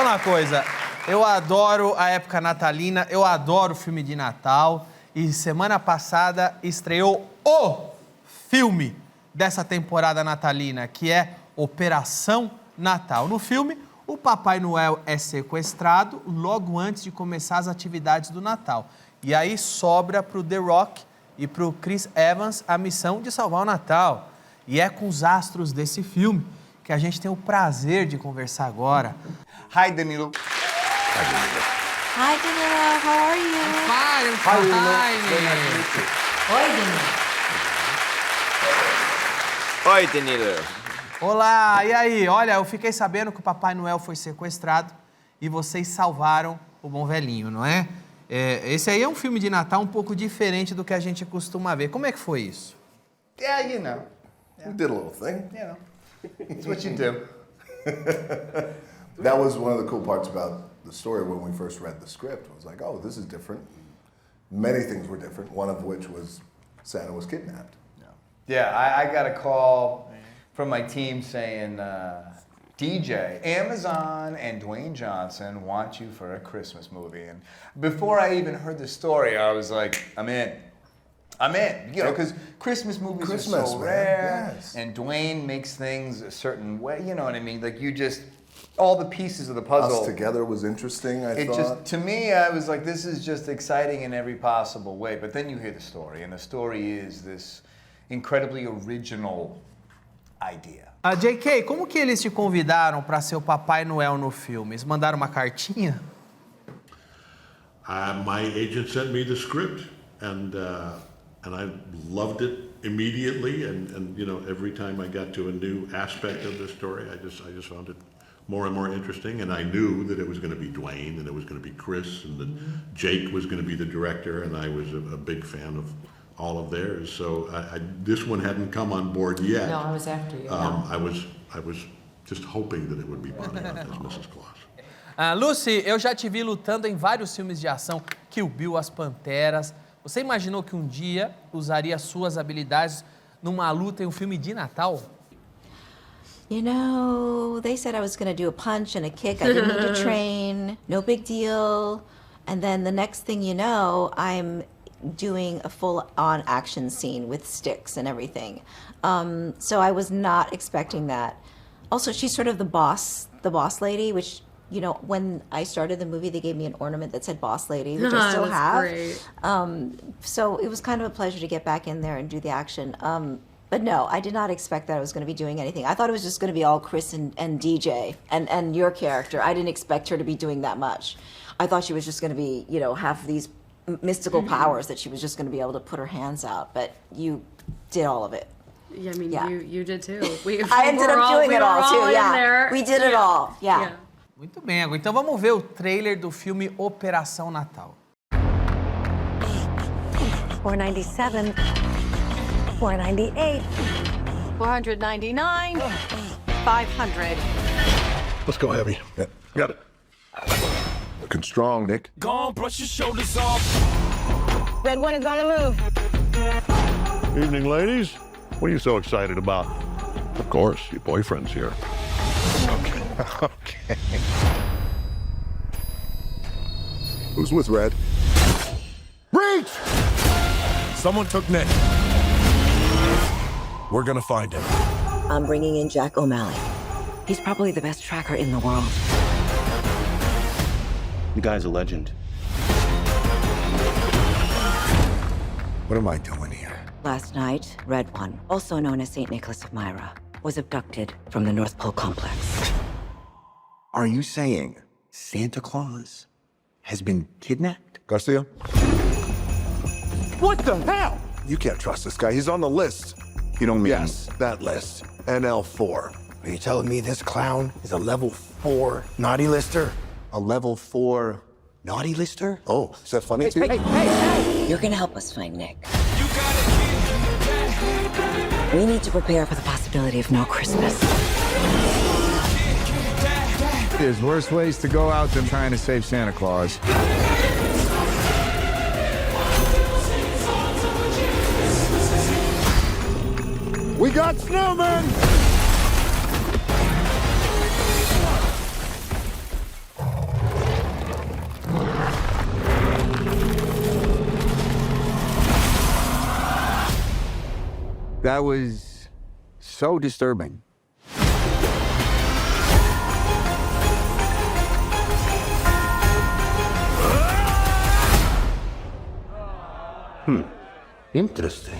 falar uma coisa. Eu adoro a época natalina, eu adoro filme de Natal. E semana passada estreou o filme dessa temporada natalina, que é Operação Natal. No filme, o Papai Noel é sequestrado logo antes de começar as atividades do Natal. E aí sobra pro The Rock e pro Chris Evans a missão de salvar o Natal. E é com os astros desse filme que a gente tem o prazer de conversar agora. Hi, Danilo. Hi, Danilo. How are you? I'm fine. Oi, Danilo. Oi, Danilo. Olá, e aí? Olha, eu fiquei sabendo que o Papai Noel foi sequestrado e vocês salvaram o bom velhinho, não é? Esse aí é um filme de Natal um pouco diferente do que a gente costuma ver. Como é que foi isso? Yeah, you know. We did a little thing. You know. It's what you do. That was one of the cool parts about the story when we first read the script. I was like, oh, this is different. Many things were different, one of which was Santa was kidnapped. Yeah, I got a call from my team saying, DJ, Amazon and Dwayne Johnson want you for a Christmas movie. And before I even heard the story, I was like, I'm in. You know, because Christmas movies are so rare, yes. And Dwayne makes things a certain way, you know what I mean? Like you just, all the pieces of the puzzle. Us together was interesting, I thought. Just, to me, I was like, this is just exciting in every possible way. But then you hear the story, and the story is this incredibly original idea. J.K., como que eles te convidaram para ser o Papai Noel no filme? Eles mandaram uma cartinha? My agent sent me the script, and I loved it immediately. And you know, every time I got to a new aspect of the story, I just found it more and more interesting. And I knew that it was going to be Dwayne, and it was going to be Chris, and that Jake was going to be the director, and I was a big fan of all of theirs. So this one hadn't come on board yet. No, I was after you. I was just hoping that it would be Bonnie as Mrs. Claus. Lucy, eu já te vi lutando em vários filmes de ação, Kill Bill, As Panteras. Você imaginou que um dia usaria suas habilidades numa luta em um filme de Natal? You know, they said I was going to do a punch and a kick. I didn't need to train. No big deal. And then the next thing you know, I'm doing a full-on action scene with sticks and everything. So I was not expecting that. Also, she's sort of the boss lady, which, you know, when I started the movie, they gave me an ornament that said boss lady, which I still have. Great. So it was kind of a pleasure to get back in there and do the action. But no, I did not expect that I was going to be doing anything. I thought it was just going to be all Chris and DJ and your character. I didn't expect her to be doing that much. I thought she was just going to be, you know, have these mystical powers that she was just going to be able to put her hands out. But you did all of it. Yeah, I mean, Yeah. you did too. I ended up doing it all too, yeah. There. We did it all, yeah. Muito bem, agora então vamos ver o trailer do filme Operação Natal. 497, 498, 499, 500. Let's go heavy. Yeah. Got it. Looking strong, Nick. Go on, brush your shoulders off. Red one is on the move. Evening, ladies. What are you so excited about? Of course, your boyfriend's here. Okay. Who's with Red? Breach! Someone took Nick. We're gonna find him. I'm bringing in Jack O'Malley. He's probably the best tracker in the world. The guy's a legend. What am I doing here? Last night, Red One, also known as St. Nicholas of Myra, was abducted from the North Pole complex. Are you saying Santa Claus has been kidnapped? Garcia? What the hell? You can't trust this guy. He's on the list. You don't mean... Yes, that list. NL4. Are you telling me this clown is a level 4 naughty lister? A level 4 naughty lister? Oh, is that funny to you? You're gonna help us find Nick. We need to prepare for the possibility of no Christmas. There's worse ways to go out than trying to save Santa Claus. We got snowmen! That was so disturbing. Interesting.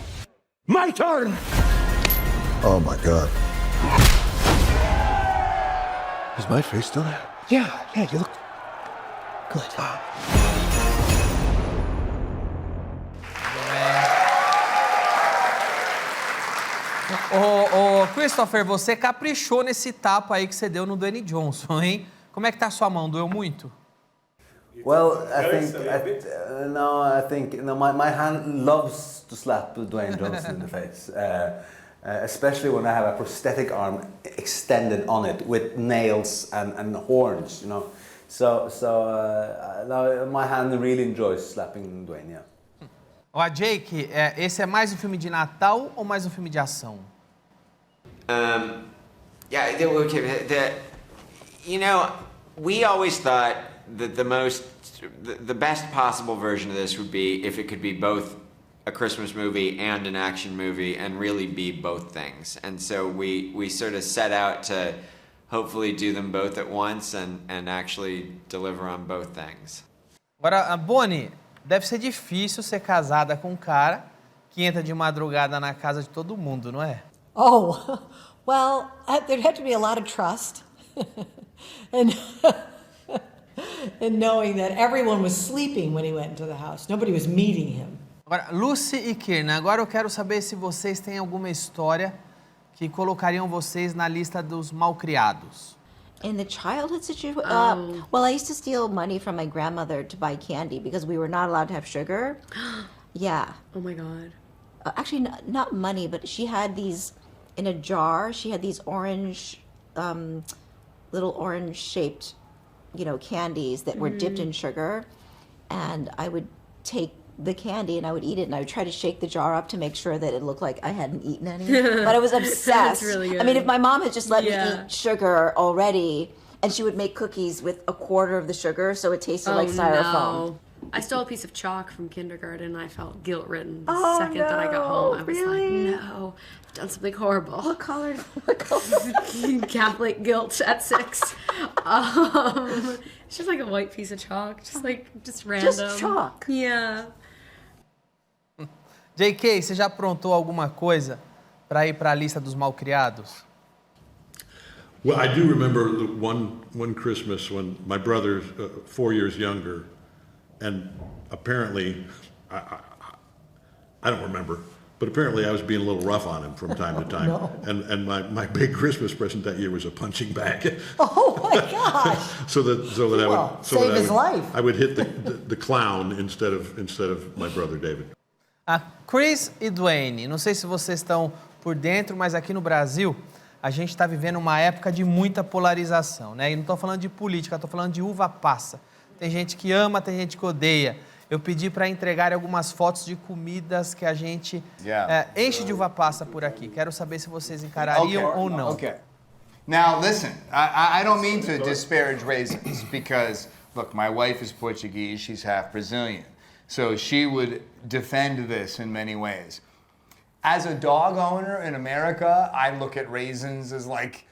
My turn! Oh my God. Is my face still there? Yeah, you look good. Ô, Christopher, você caprichou nesse tapa aí que você deu no Dwayne Johnson, hein? Como é que tá a sua mão? Doeu muito? Well, I think my hand loves to slap Dwayne Johnson in the face, especially when I have a prosthetic arm extended on it with nails and horns, you know. So my hand really enjoys slapping Dwayne. Yeah. Ó, Jake, esse é mais um filme de Natal ou mais um filme de ação? You know, we always thought that the best possible version of this would be if it could be both a Christmas movie and an action movie and really be both things. And so we sort of set out to hopefully do them both at once and actually deliver on both things. Agora, Bonnie, deve ser difícil ser casada com um cara que entra de madrugada na casa de todo mundo, não é? Oh, well, there'd have to be a lot of trust. and knowing that everyone was sleeping when he went into the house. Nobody was meeting him. Agora, Lucy e Kiernan, agora eu quero saber se vocês têm alguma história que colocariam vocês na lista dos malcriados. In the childhood situation, well, I used to steal money from my grandmother to buy candy because we were not allowed to have sugar. Yeah. Oh my God. Actually, not money, but she had these in a jar. She had these orange, little orange-shaped, candies that were dipped in sugar, and I would take the candy and I would eat it, and I would try to shake the jar up to make sure that it looked like I hadn't eaten any. But I was obsessed. That's really good. I mean, if my mom had just let me eat sugar already, and she would make cookies with a quarter of the sugar, so it tasted like styrofoam. No. I stole a piece of chalk from kindergarten and I felt guilt-ridden the second that I got home. I was like, no, I've done something horrible. What color? Catholic guilt at 6. It's just like a white piece of chalk, just random. Just chalk? Yeah. J.K., você já aprontou alguma coisa para ir para a lista dos malcriados? Well, I do remember one Christmas when my brother's 4 years younger, and apparently, I don't remember, but apparently I was being a little rough on him from time to time. No. And my big Christmas present that year was a punching bag. Oh my gosh! so that Save his life. I would hit the clown instead of my brother David. Chris e Dwayne, não sei se vocês estão por dentro, mas aqui no Brasil a gente está vivendo uma época de muita polarização, né? E não estou falando de política, estou falando de uva passa. Tem gente que ama, tem gente que odeia. Eu pedi para entregar algumas fotos de comidas que a gente enche de uva passa por aqui. Quero saber se vocês encarariam ou não. Okay. Now listen, I don't mean to disparage raisins because, look, my wife is Portuguese, she's half Brazilian. So she would defend this in many ways. As a dog owner in America, I look at raisins as like,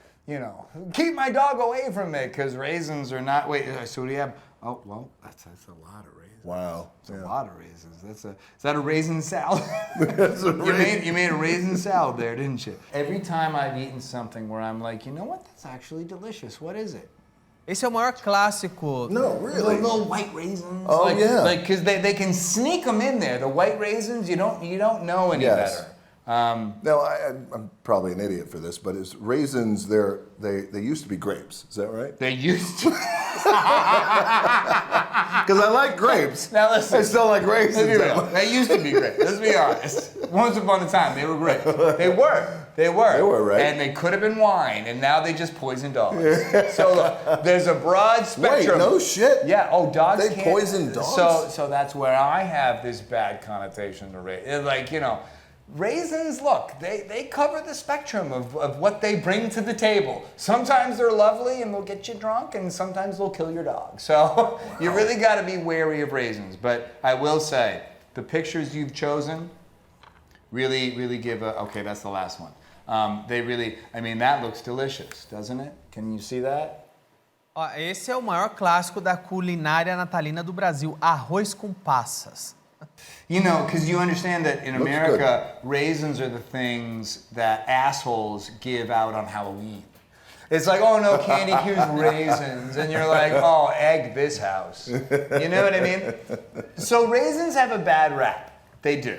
keep my dog away from it because raisins are not, so what do you have? Oh, well, that's a lot of raisins. Wow. That's a lot of raisins. Is that a raisin salad? You made a raisin salad there, didn't you? Every time I've eaten something where I'm like, you know what, that's actually delicious. What is it? Esse é o maior clássico. No, really? Little white raisins. Oh, yeah. Because they can sneak them in there. The white raisins, you don't know any better. Now, I'm probably an idiot for this, but raisins, they used to be grapes. Is that right? They used to. Because I like grapes. Now listen. I still like raisins. They used to be grapes. Let's be honest. Once upon a time, they were grapes. They were. They were, right? And they could have been wine, and now they just poison dogs. So look, there's a broad spectrum. Wait, no shit? Yeah, dogs They poison dogs? So that's where I have this bad connotation to raisins. Like, raisins, look, they cover the spectrum of what they bring to the table. Sometimes they're lovely and they'll get you drunk, and sometimes they'll kill your dog. So you really got to be wary of raisins. But I will say, the pictures you've chosen, Really, really give a, okay, that's the last one. They really, I mean, that looks delicious, doesn't it? Can you see that? Ó, esse é o maior clássico da culinária natalina do Brasil, arroz com passas. You know, because you understand that in America, raisins are the things that assholes give out on Halloween. It's like, oh no, candy, here's raisins. And you're like, oh, egg this house. You know what I mean? So raisins have a bad rap. They do.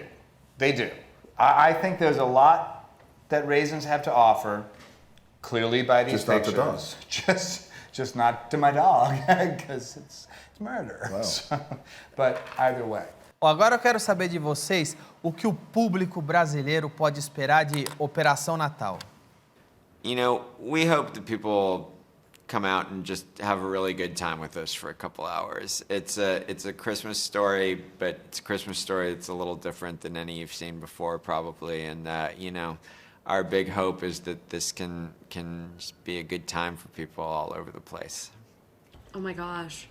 They do. I think there's a lot that raisins have to offer, clearly by these pictures. Just not the dog. Just not to my dog, because it's murder. Wow. So, but either way. Agora eu quero saber de vocês o que o público brasileiro pode esperar de Operação Natal. You know, we hope that people come out and just have a really good time with us for a couple hours. It's a Christmas story, but it's a Christmas story that's a little different than any you've seen before, probably. And you know, our big hope is that this can just be a good time for people all over the place. Oh my gosh.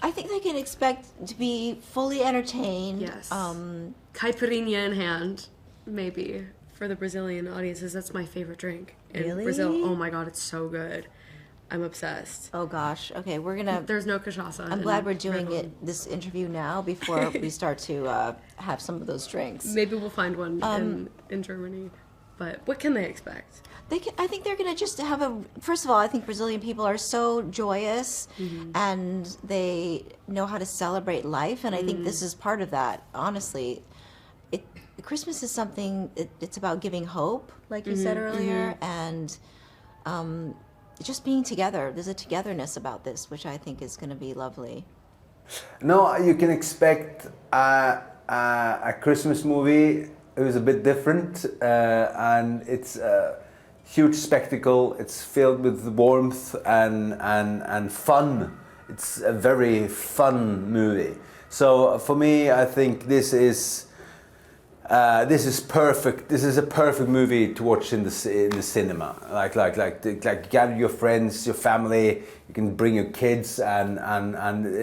I think they can expect to be fully entertained. Yes. Caipirinha in hand, maybe. For the Brazilian audiences, that's my favorite drink in Really? Brazil. Oh my god, it's so good. I'm obsessed. Oh gosh. Okay, we're gonna. There's no cachaça. I'm glad we're doing this interview now before we start to have some of those drinks. Maybe we'll find one in Germany. But what can they expect? I think they're gonna just have a. First of all, I think Brazilian people are so joyous, and they know how to celebrate life, and I think this is part of that. Honestly, Christmas is something. It's about giving hope, like you said earlier, and just being together. There's a togetherness about this, which I think is going to be lovely. No, you can expect a Christmas movie. It was a bit different, and it's a huge spectacle. It's filled with warmth and fun. It's a very fun movie. So for me, I think this is perfect. This is a perfect movie to watch in the cinema. Like gather your friends, your family. You can bring your kids, and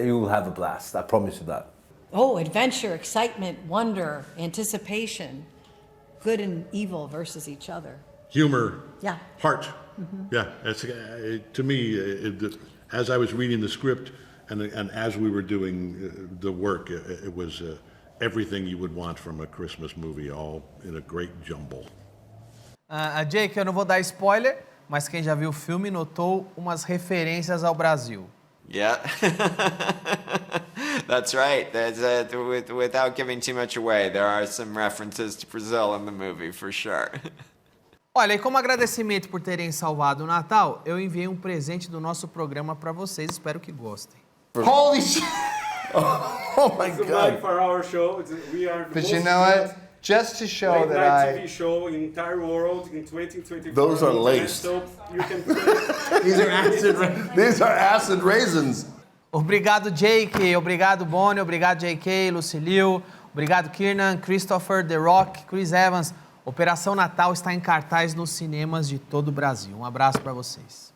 you will have a blast. I promise you that. Oh, adventure, excitement, wonder, anticipation, good and evil versus each other. Humor. Yeah. Heart. Yeah. It's, to me, as I was reading the script and as we were doing the work, it was everything you would want from a Christmas movie, all in a great jumble. Jake, eu não vou dar spoiler, mas quem já viu o filme notou umas referências ao Brasil. Yeah. That's right. Without giving too much away, there are some references to Brazil in the movie, for sure. Olha, e como agradecimento por terem salvado o Natal, eu enviei um presente do nosso programa para vocês. Espero que gostem. Holy shit! Oh my God! For our show, we are the But most you know what? Just to show that TV show in the entire world in 2024. Those are laced. So you can These are acid raisins. Obrigado, Jake. Obrigado, Bonnie. Obrigado, J.K, Lucilio. Obrigado, Kiernan, Christopher, The Rock, Chris Evans. Operação Natal está em cartaz nos cinemas de todo o Brasil. Um abraço para vocês.